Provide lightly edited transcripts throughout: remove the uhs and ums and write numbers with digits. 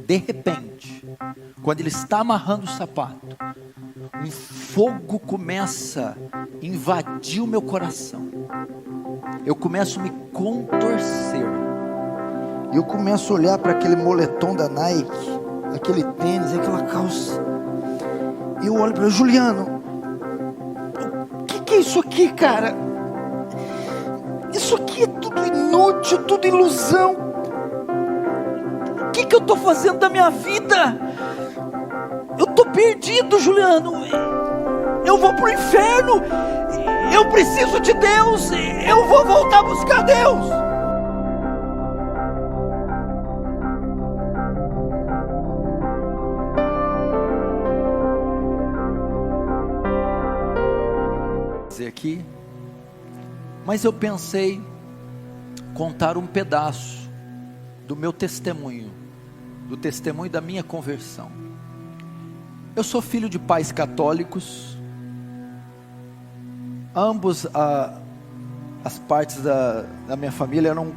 De repente, quando ele está amarrando o sapato, um fogo começa a invadir o meu coração. Eu começo a me contorcer. Eu começo a olhar para aquele moletom da Nike, aquele tênis, aquela calça. E eu olho para ele: Juliano, o que é isso aqui, cara? Isso aqui é tudo inútil, tudo ilusão. O que eu estou fazendo da minha vida? Eu estou perdido, Juliano. Eu vou para o inferno. Eu preciso de Deus. Eu vou voltar a buscar Deus. Aqui, mas eu pensei contar um pedaço do meu testemunho, do testemunho da minha conversão. Eu sou filho de pais católicos, ambos as partes da minha família eram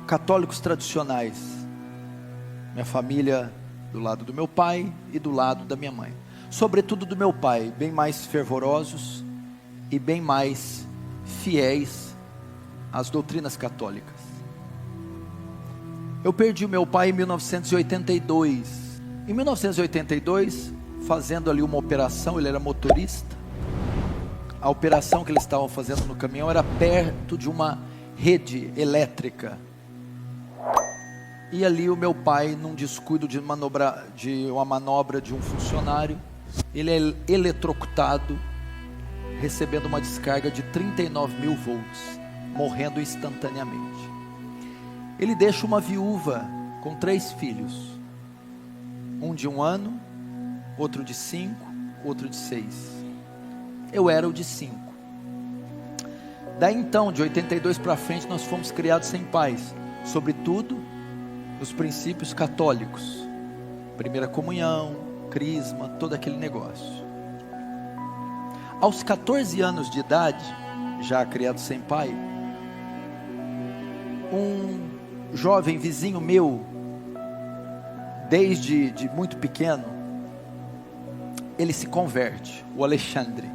católicos tradicionais. Minha família do lado do meu pai e do lado da minha mãe, sobretudo do meu pai, bem mais fervorosos e bem mais fiéis às doutrinas católicas. Eu perdi o meu pai em 1982. Em 1982, fazendo ali uma operação, ele era motorista. A operação que eles estavam fazendo no caminhão era perto de uma rede elétrica. E ali o meu pai, num descuido de uma manobra de um funcionário, ele é eletrocutado, recebendo uma descarga de 39.000 volts, morrendo instantaneamente. Ele deixa uma viúva com 3 filhos, um de 1 ano, outro de 5, outro de 6. Eu era o de 5. Daí então, de 82 para frente, nós fomos criados sem pais, sobretudo nos princípios católicos, primeira comunhão, crisma, todo aquele negócio. Aos 14 anos de idade, já criado sem pai, um jovem vizinho meu, desde muito pequeno, ele se converte, o Alexandre.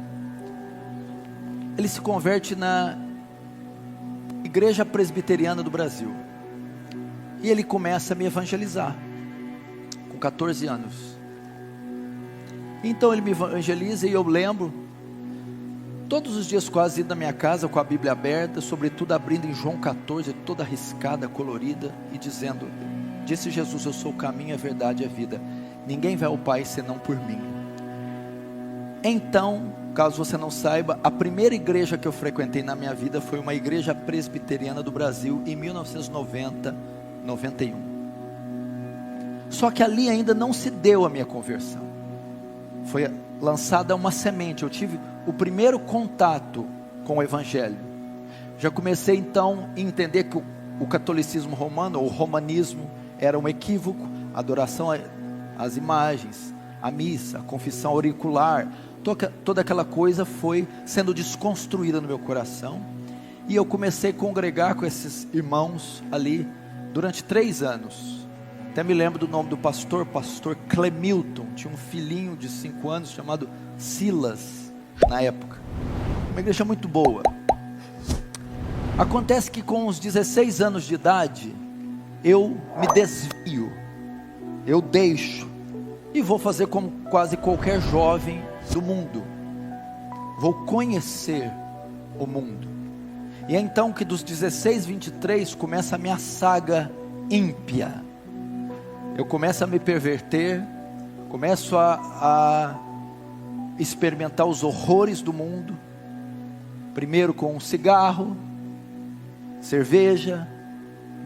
Ele se converte na Igreja Presbiteriana do Brasil. E ele começa a me evangelizar, com 14 anos. Então ele me evangeliza e eu lembro, todos os dias quase indo na minha casa com a Bíblia aberta, sobretudo abrindo em João 14, toda riscada, colorida, e dizendo: disse Jesus, eu sou o caminho, a verdade e a vida. Ninguém vai ao Pai senão por mim. Então, caso você não saiba, a primeira igreja que eu frequentei na minha vida foi uma igreja presbiteriana do Brasil, em 1990, 91. Só que ali ainda não se deu a minha conversão. Foi lançada uma semente, eu tive o primeiro contato com o Evangelho. Já comecei então a entender que o catolicismo romano, ou romanismo, era um equívoco, a adoração às imagens, a missa, a confissão auricular, toda aquela coisa foi sendo desconstruída no meu coração, e eu comecei a congregar com esses irmãos ali, durante 3 anos, até me lembro do nome do pastor Clemilton, tinha um filhinho de 5 anos, chamado Silas, na época, uma igreja muito boa. Acontece que com os 16 anos de idade, eu me desvio, eu deixo, e vou fazer como quase qualquer jovem do mundo, vou conhecer o mundo. E é então que dos 16, 23, começa a minha saga ímpia. Eu começo a me perverter, começo a experimentar os horrores do mundo, primeiro com um cigarro, cerveja,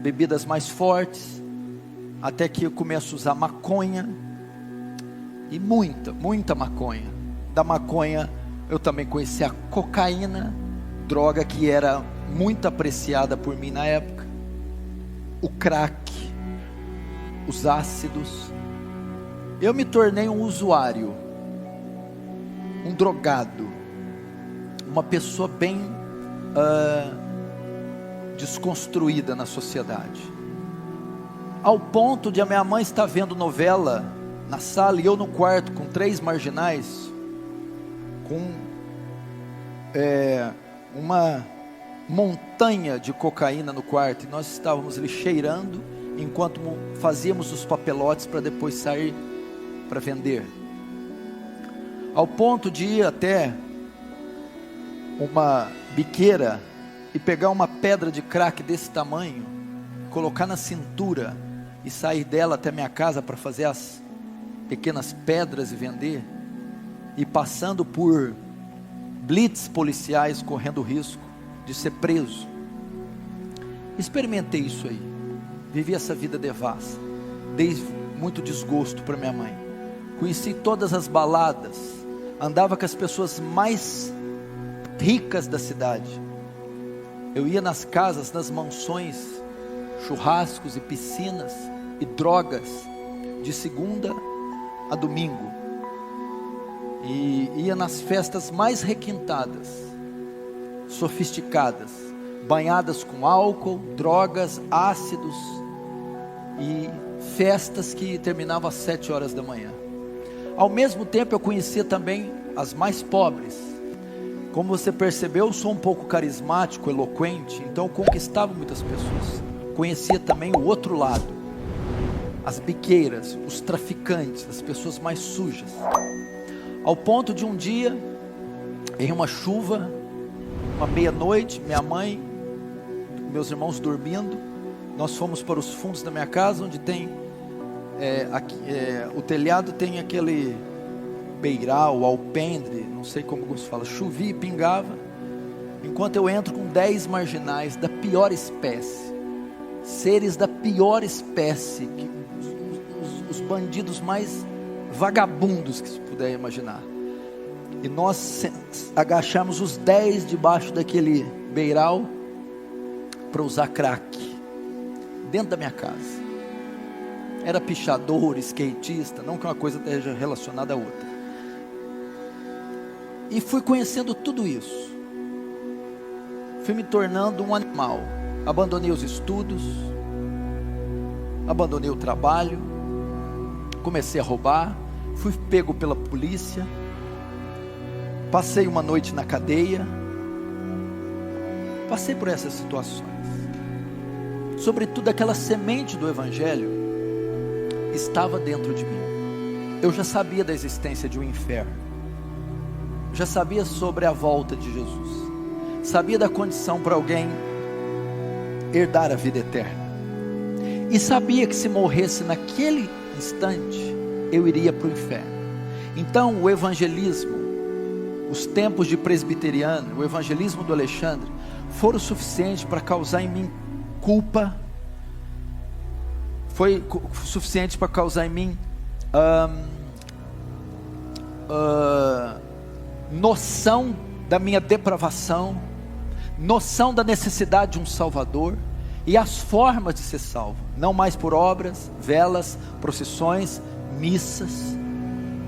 bebidas mais fortes, até que eu começo a usar maconha, e muita maconha. Da maconha eu também conheci a cocaína, droga que era muito apreciada por mim na época, o crack, os ácidos. Eu me tornei um usuário, um drogado, uma pessoa bem desconstruída na sociedade. ao ponto de a minha mãe estar vendo novela na sala e eu no quarto com 3 marginais, com uma montanha de cocaína no quarto, e nós estávamos ali cheirando, enquanto fazíamos os papelotes para depois sair para vender, ao ponto de ir até uma biqueira e pegar uma pedra de crack desse tamanho, colocar na cintura e sair dela até minha casa para fazer as pequenas pedras e vender, e passando por blitz policiais, correndo o risco de ser preso. Experimentei isso aí, vivi essa vida devassa, dei muito desgosto para minha mãe, conheci todas as baladas, andava com as pessoas mais ricas da cidade, eu ia nas casas, nas mansões, churrascos e piscinas e drogas, de segunda a domingo, e ia nas festas mais requintadas, sofisticadas, banhadas com álcool, drogas, ácidos, e festas que terminavam às 7 horas da manhã. Ao mesmo tempo eu conhecia também as mais pobres. Como você percebeu, eu sou um pouco carismático, eloquente, então eu conquistava muitas pessoas. Conhecia também o outro lado, as biqueiras, os traficantes, as pessoas mais sujas, ao ponto de um dia, em uma chuva, uma meia-noite, minha mãe, meus irmãos dormindo, nós fomos para os fundos da minha casa, onde tem, o telhado tem aquele beiral, alpendre, não sei como se fala, chovia e pingava, enquanto eu entro com 10 marginais da pior espécie, seres da pior espécie, os bandidos mais vagabundos que se puder imaginar, e nós agachamos os 10 debaixo daquele beiral, para usar crack, dentro da minha casa. Era pichador, skatista, não que uma coisa esteja relacionada à outra, e fui conhecendo tudo isso, fui me tornando um animal, abandonei os estudos, abandonei o trabalho, comecei a roubar, fui pego pela polícia, passei uma noite na cadeia, passei por essas situações, sobretudo aquela semente do Evangelho estava dentro de mim, eu já sabia da existência de um inferno, já sabia sobre a volta de Jesus, sabia da condição para alguém herdar a vida eterna, e sabia que se morresse naquele instante, eu iria para o inferno. Então o evangelismo, os tempos de presbiteriano, o evangelismo do Alexandre, foram suficientes para causar em mim culpa, foi suficiente para causar em mim noção da minha depravação, noção da necessidade de um Salvador, e as formas de ser salvo, não mais por obras, velas, procissões, missas,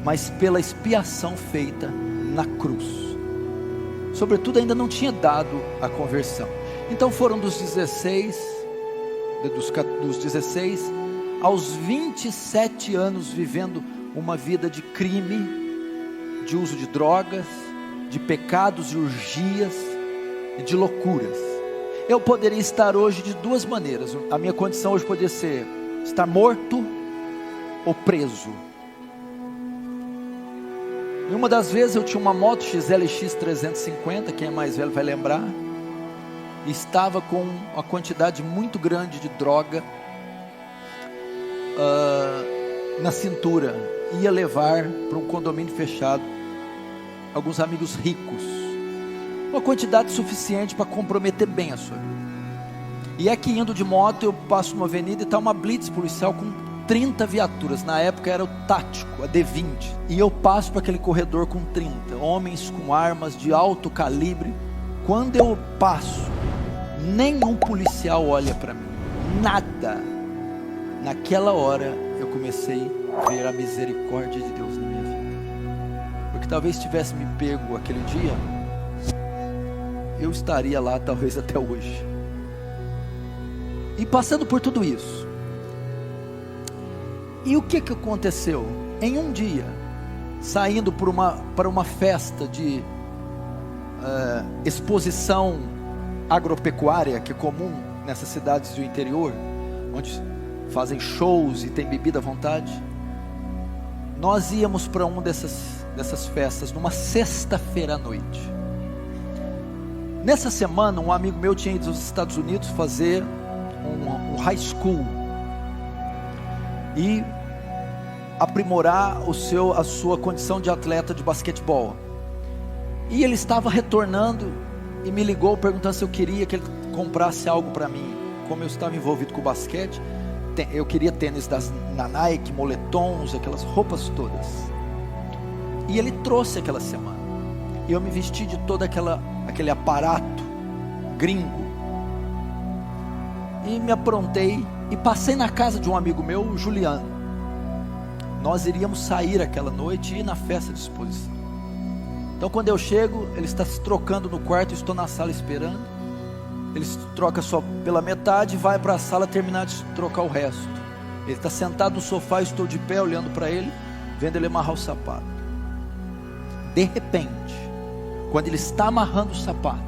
mas pela expiação feita na cruz. Sobretudo ainda não tinha dado a conversão. Então foram dos 16 aos 27 anos vivendo uma vida de crime, de uso de drogas, de pecados e urgias e de loucuras. Eu poderia estar hoje de duas maneiras. A minha condição hoje poderia ser estar morto ou preso. E uma das vezes eu tinha uma moto XLX 350, quem é mais velho vai lembrar, e estava com uma quantidade muito grande de droga na cintura, ia levar para um condomínio fechado alguns amigos ricos, uma quantidade suficiente para comprometer bem a sua vida. E é que indo de moto eu passo numa avenida e está uma blitz policial com 30 viaturas, na época era o tático, a D20, e eu passo para aquele corredor com 30, homens com armas de alto calibre. Quando eu passo, nenhum policial olha para mim, nada. Naquela hora eu comecei a ver a misericórdia de Deus na minha vida, porque talvez tivesse me pego aquele dia, eu estaria lá talvez até hoje. E passando por tudo isso, E o que aconteceu? Em um dia, saindo para uma festa de exposição agropecuária, que é comum nessas cidades do interior, onde fazem shows e tem bebida à vontade, nós íamos para uma dessas festas numa sexta-feira à noite. Nessa semana, um amigo meu tinha ido aos Estados Unidos fazer um high school e aprimorar a sua condição de atleta de basquetebol. E ele estava retornando e me ligou perguntando se eu queria que ele comprasse algo para mim. Como eu estava envolvido com o basquete, eu queria tênis da Nike, moletons, aquelas roupas todas. E ele trouxe aquela semana. E eu me vesti de todo aquele aparato gringo. E me aprontei e passei na casa de um amigo meu, o Juliano. Nós iríamos sair aquela noite e ir na festa de exposição. Então quando eu chego, ele está se trocando no quarto, eu estou na sala esperando. Ele se troca só pela metade e vai para a sala terminar de trocar o resto. Ele está sentado no sofá, eu estou de pé olhando para ele, vendo ele amarrar o sapato. De repente, quando ele está amarrando o sapato,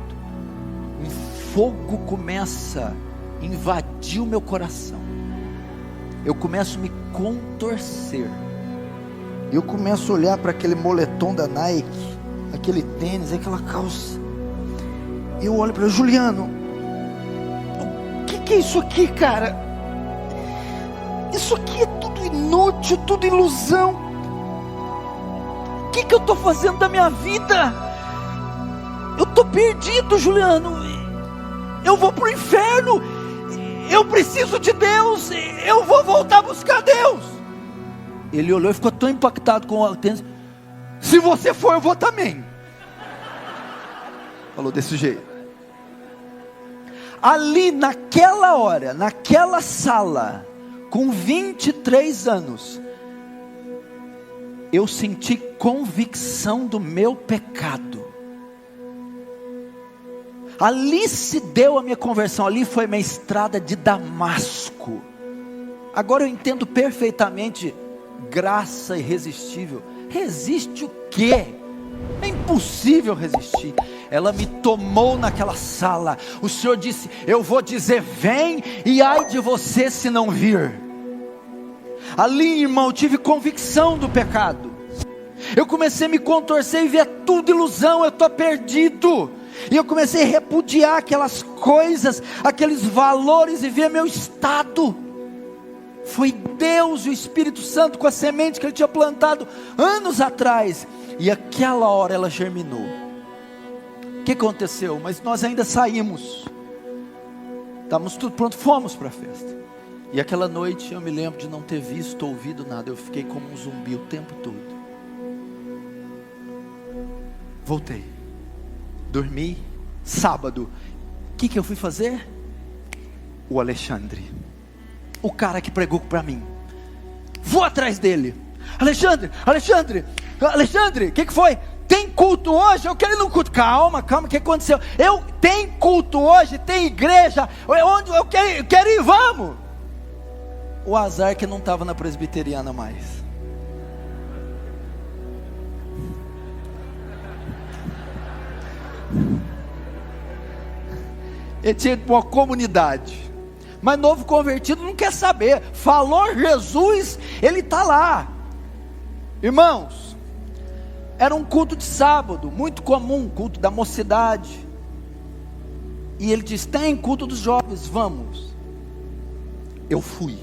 um fogo começa a invadir o meu coração. Eu começo a me contorcer. Eu começo a olhar para aquele moletom da Nike, aquele tênis, aquela calça. Eu olho para ele: Juliano, o que é isso aqui, cara? Isso aqui é tudo inútil, tudo ilusão. O que eu estou fazendo da minha vida? Eu estou perdido, Juliano. Eu vou para o inferno. Eu preciso de Deus. Eu vou voltar a buscar Deus. Ele olhou e ficou tão impactado com o tênis: se você for, eu vou também. Falou desse jeito. Ali naquela hora, naquela sala, com 23 anos, eu senti convicção do meu pecado. Ali se deu a minha conversão, ali foi minha estrada de Damasco. Agora eu entendo perfeitamente graça irresistível. Resiste o quê? É impossível resistir. Ela me tomou naquela sala. O Senhor disse: eu vou dizer vem, e ai de você se não vir. Ali, irmão, eu tive convicção do pecado. Eu comecei a me contorcer e ver tudo ilusão. Eu estou perdido. E eu comecei a repudiar aquelas coisas, aqueles valores, e ver meu estado. Foi Deus e o Espírito Santo com a semente que Ele tinha plantado anos atrás. E aquela hora ela germinou. O que aconteceu? Mas nós ainda saímos. Estávamos tudo pronto, fomos para a festa. E aquela noite eu me lembro de não ter visto, ouvido nada. Eu fiquei como um zumbi o tempo todo. Voltei. Dormi. Sábado. O que eu fui fazer? O Alexandre, o cara que pregou para mim. Vou atrás dele. Alexandre, o que foi? Tem culto hoje? Eu quero ir no culto. Calma, o que aconteceu? Tem culto hoje, tem igreja. Onde eu quero ir, vamos. O azar que não estava na presbiteriana mais. Ele tinha uma comunidade. Mas novo convertido não quer saber. Falou Jesus, ele está lá. Irmãos, era um culto de sábado, muito comum, culto da mocidade. E ele disse: tem culto dos jovens, vamos. Eu fui.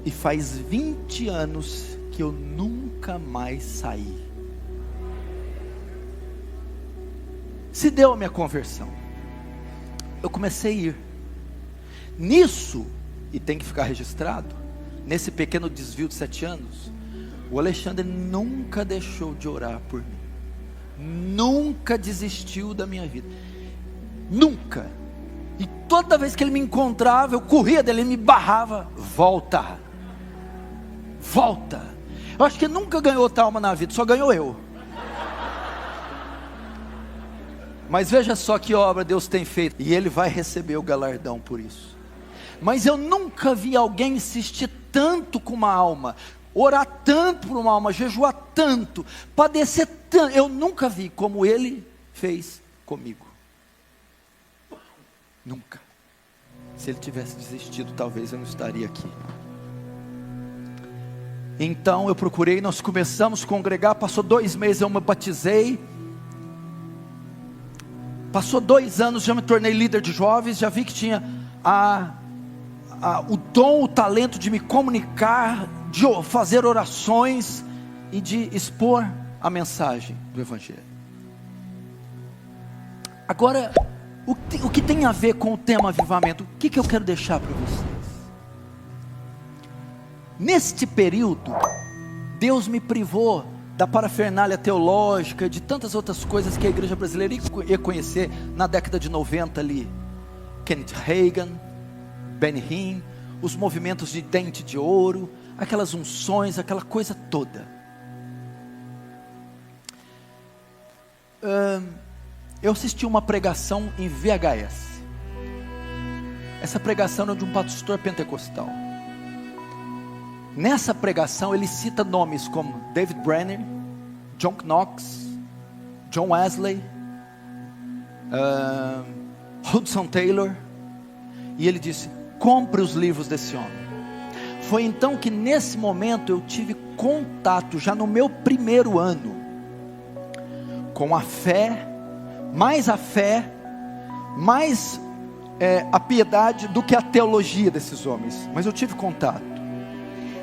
E faz 20 anos que eu nunca mais saí. Se deu a minha conversão. Eu comecei a ir. Nisso, e tem que ficar registrado, nesse pequeno desvio de 7 anos, o Alexandre nunca deixou de orar por mim. Nunca desistiu da minha vida. Nunca. E toda vez que ele me encontrava, eu corria dele, ele me barrava. Volta. Eu acho que ele nunca ganhou outra alma na vida, só ganhou eu. Mas veja só que obra Deus tem feito. E Ele vai receber o galardão por isso. Mas eu nunca vi alguém insistir tanto com uma alma, orar tanto por uma alma, jejuar tanto, padecer tanto, eu nunca vi como ele fez comigo. Nunca. Se ele tivesse desistido, talvez eu não estaria aqui. Então eu procurei, nós começamos a congregar, passou 2 meses, eu me batizei. Passou 2 anos, já me tornei líder de jovens, já vi que tinha o dom, o talento de me comunicar, de fazer orações e de expor a mensagem do Evangelho. Agora, o que tem a ver com o tema avivamento? O que eu quero deixar para vocês? Neste período, Deus me privou da parafernália teológica, de tantas outras coisas que a igreja brasileira ia conhecer na década de 90 ali. Kenneth Hagin, Benny Hinn, os movimentos de dente de ouro, aquelas unções, aquela coisa toda. Eu assisti uma pregação em VHS. Essa pregação era de um pastor pentecostal. Nessa pregação ele cita nomes como David Brenner, John Knox, John Wesley, Hudson Taylor, e ele disse: compre os livros desse homem. Foi então que nesse momento eu tive contato, já no meu primeiro ano, com a fé, mais a piedade do que a teologia desses homens, mas eu tive contato.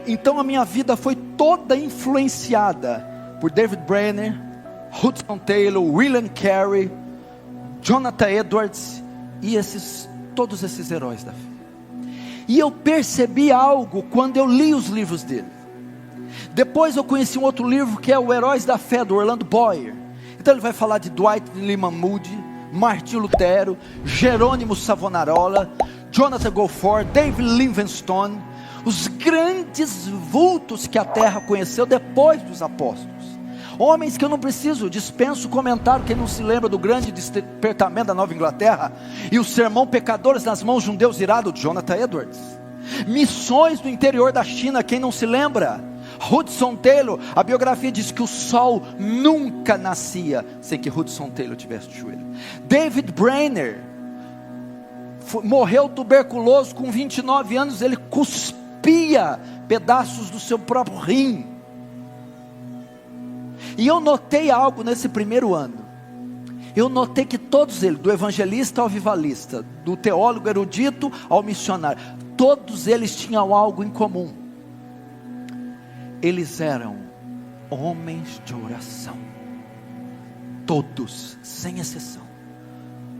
Então a minha vida foi toda influenciada por David Brenner, Hudson Taylor, William Carey, Jonathan Edwards e todos esses heróis da fé. E eu percebi algo quando eu li os livros dele. Depois eu conheci um outro livro que é o Heróis da Fé, do Orlando Boyer. Então ele vai falar de Dwight Lyman Moody, Martin Lutero, Jerônimo Savonarola, Jonathan Goforth, David Livingstone, os grandes vultos que a terra conheceu depois dos apóstolos. Homens que eu não dispenso comentário. Quem não se lembra do grande despertamento da Nova Inglaterra e o sermão Pecadores nas mãos de um Deus irado, de Jonathan Edwards. Missões do interior da China, quem não se lembra? Hudson Taylor. A biografia diz que o sol nunca nascia sem que Hudson Taylor tivesse de joelho. David Brenner morreu tuberculoso com 29 anos, ele cuspia pedaços do seu próprio rim. E eu notei algo nesse primeiro ano. Eu notei que todos eles, do evangelista ao avivalista, do teólogo erudito ao missionário, todos eles tinham algo em comum. Eles eram homens de oração. Todos, sem exceção.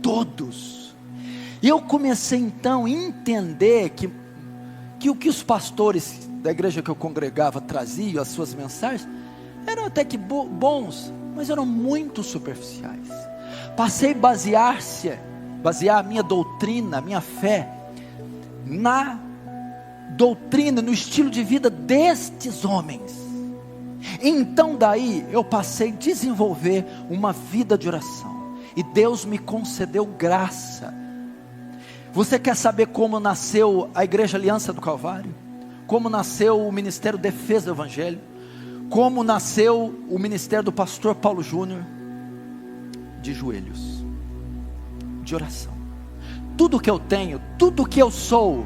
Todos. E eu comecei então a entender que o que os pastores da igreja que eu congregava traziam, as suas mensagens, eram até que bons, mas eram muito superficiais. Passei a basear a minha doutrina, a minha fé, na doutrina, no estilo de vida destes homens. Então daí eu passei a desenvolver uma vida de oração, e Deus me concedeu graça. Você quer saber como nasceu a Igreja Aliança do Calvário? Como nasceu o Ministério Defesa do Evangelho? Como nasceu o ministério do pastor Paulo Júnior? De joelhos, de oração. Tudo que eu tenho, tudo que eu sou,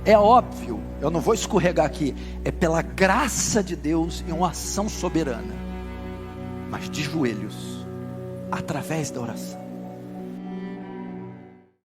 é óbvio, eu não vou escorregar aqui, é pela graça de Deus e uma ação soberana, mas de joelhos, através da oração.